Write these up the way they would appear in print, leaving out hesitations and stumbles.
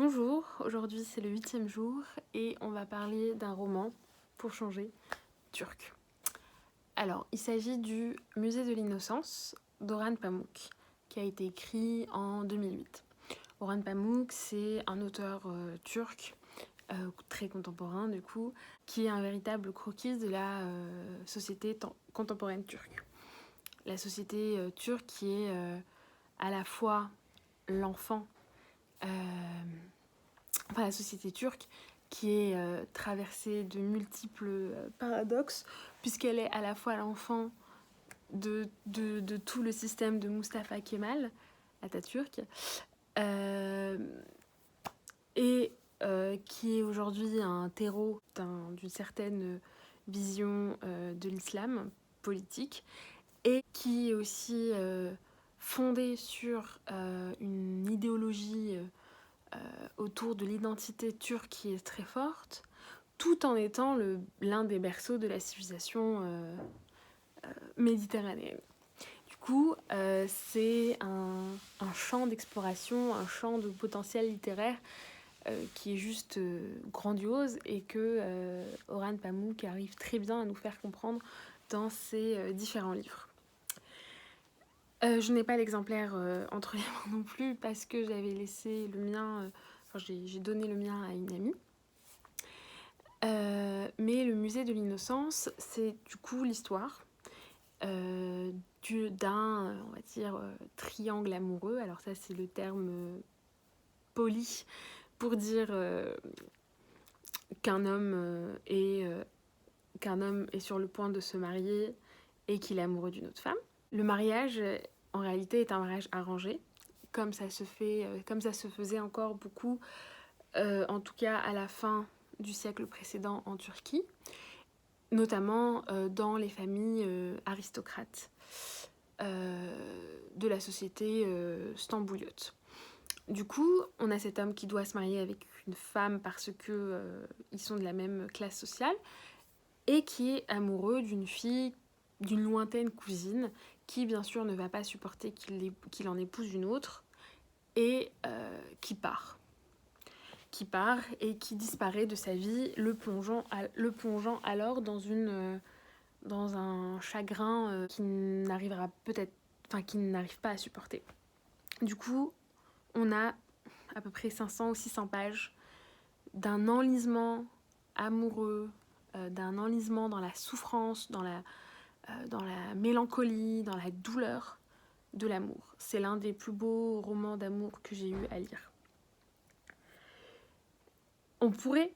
Bonjour, aujourd'hui c'est le 8e jour et on va parler d'un roman, pour changer, turc. Alors, il s'agit du Musée de l'Innocence d'Orhan Pamuk, qui a été écrit en 2008. Orhan Pamuk, c'est un auteur turc, très contemporain du coup, qui est un véritable croquis de la société contemporaine turque. La société turque qui est à la fois l'enfant la société turque qui est traversée de multiples paradoxes, puisqu'elle est à la fois l'enfant de tout le système de Mustafa Kemal, Atatürk, et qui est aujourd'hui un terreau d'une certaine vision de l'islam politique, et qui est aussi fondée sur une idéologie autour de l'identité turque qui est très forte, tout en étant l'un des berceaux de la civilisation méditerranéenne. Du coup, c'est un champ d'exploration, un champ de potentiel littéraire qui est juste grandiose et que Orhan Pamuk arrive très bien à nous faire comprendre dans ses différents livres. Je n'ai pas l'exemplaire entre les mains non plus parce que j'avais laissé le mien, j'ai donné le mien à une amie. Mais le musée de l'innocence, c'est du coup l'histoire d'un, on va dire, triangle amoureux. Alors ça, c'est le terme poli pour dire qu'un homme est sur le point de se marier et qu'il est amoureux d'une autre femme. Le mariage, en réalité, est un mariage arrangé, comme ça se faisait encore beaucoup, en tout cas à la fin du siècle précédent en Turquie, notamment dans les familles aristocrates de la société stambouliote. Du coup, on a cet homme qui doit se marier avec une femme parce que ils sont de la même classe sociale et qui est amoureux d'une fille, d'une lointaine cousine qui bien sûr ne va pas supporter qu'il en épouse une autre et qui part et qui disparaît de sa vie, le plongeant alors dans un chagrin qu'il n'arrive pas à supporter. Du coup, on a à peu près 500 ou 600 pages d'un enlisement amoureux, d'un enlisement dans la souffrance, dans la mélancolie, dans la douleur de l'amour. C'est l'un des plus beaux romans d'amour que j'ai eu à lire. On pourrait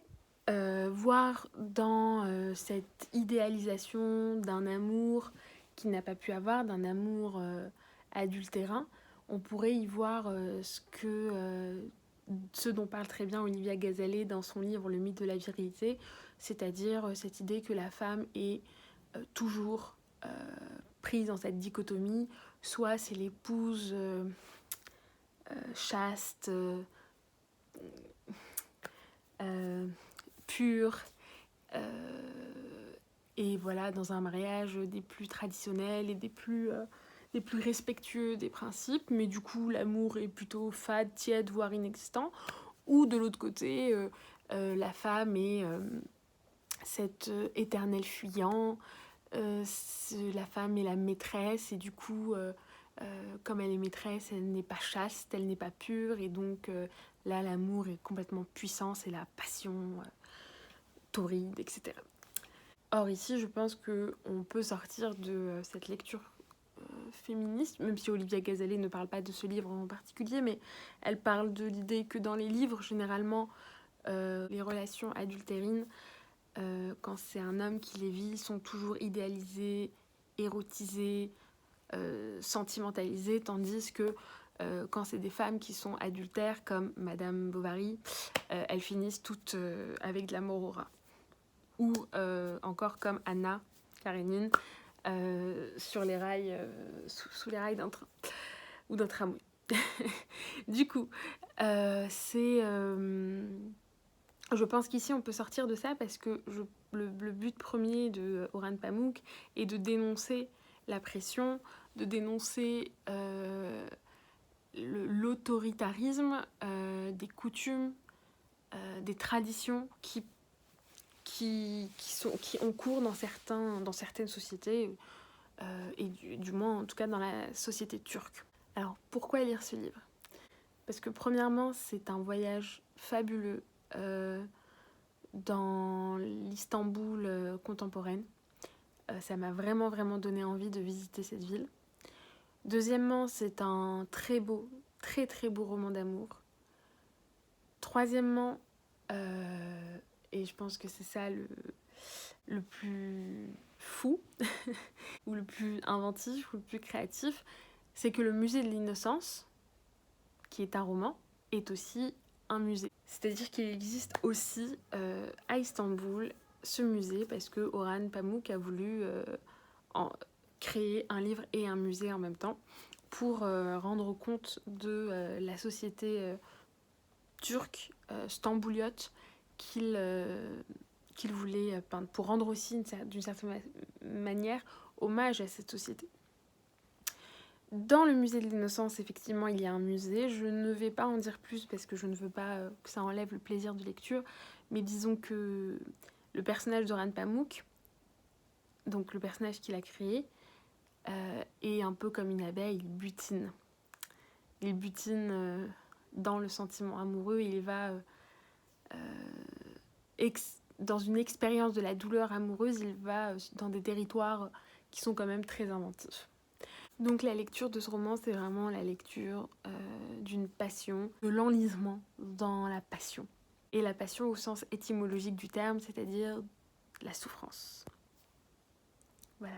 voir dans cette idéalisation d'un amour qu'il n'a pas pu avoir, d'un amour adultérin, on pourrait y voir ce dont parle très bien Olivia Gazalet dans son livre Le mythe de la virilité, c'est-à-dire cette idée que la femme est toujours prise dans cette dichotomie, soit c'est l'épouse chaste, pure, et voilà, dans un mariage des plus traditionnels et des plus respectueux des principes, mais du coup l'amour est plutôt fade, tiède, voire inexistant, ou de l'autre côté, la femme est cet éternel fuyant, la femme est la maîtresse, et du coup, comme elle est maîtresse, elle n'est pas chaste, elle n'est pas pure, et donc là l'amour est complètement puissant, c'est la passion torride, etc. Or ici, je pense qu'on peut sortir de cette lecture féministe, même si Olivia Gazalet ne parle pas de ce livre en particulier, mais elle parle de l'idée que dans les livres, généralement, les relations adultérines, quand c'est un homme qui les vit, sont toujours idéalisées, érotisées, sentimentalisées, tandis que quand c'est des femmes qui sont adultères, comme Madame Bovary, elles finissent toutes avec de l'amour au rat. Ou encore comme Anna Karenine sur les rails, sous les rails d'un train ou d'un tramway. Du coup, je pense qu'ici on peut sortir de ça parce que le but premier de Orhan Pamuk est de dénoncer la pression, de dénoncer l'autoritarisme des coutumes, des traditions qui ont cours dans certaines sociétés, et du moins en tout cas dans la société turque. Alors pourquoi lire ce livre ? Parce que premièrement, c'est un voyage fabuleux dans l'Istanbul contemporaine. Ça m'a vraiment donné envie de visiter cette ville. Deuxièmement, c'est un très beau, très beau roman d'amour. Troisièmement, et je pense que c'est ça le plus fou, ou le plus inventif, ou le plus créatif, c'est que le musée de l'innocence, qui est un roman, est aussi un musée. C'est-à-dire qu'il existe aussi à Istanbul ce musée parce que Orhan Pamuk a voulu créer un livre et un musée en même temps pour rendre compte de la société turque, stambouliote, qu'il voulait peindre, pour rendre aussi d'une certaine manière hommage à cette société. Dans le musée de l'innocence, effectivement, il y a un musée. Je ne vais pas en dire plus parce que je ne veux pas que ça enlève le plaisir de lecture. Mais disons que le personnage d'Orhan Pamuk, donc le personnage qu'il a créé, est un peu comme une abeille, il butine. Il butine dans le sentiment amoureux. Il va dans une expérience de la douleur amoureuse, il va dans des territoires qui sont quand même très inventifs. Donc la lecture de ce roman, c'est vraiment la lecture d'une passion, de l'enlisement dans la passion. Et la passion au sens étymologique du terme, c'est-à-dire la souffrance. Voilà.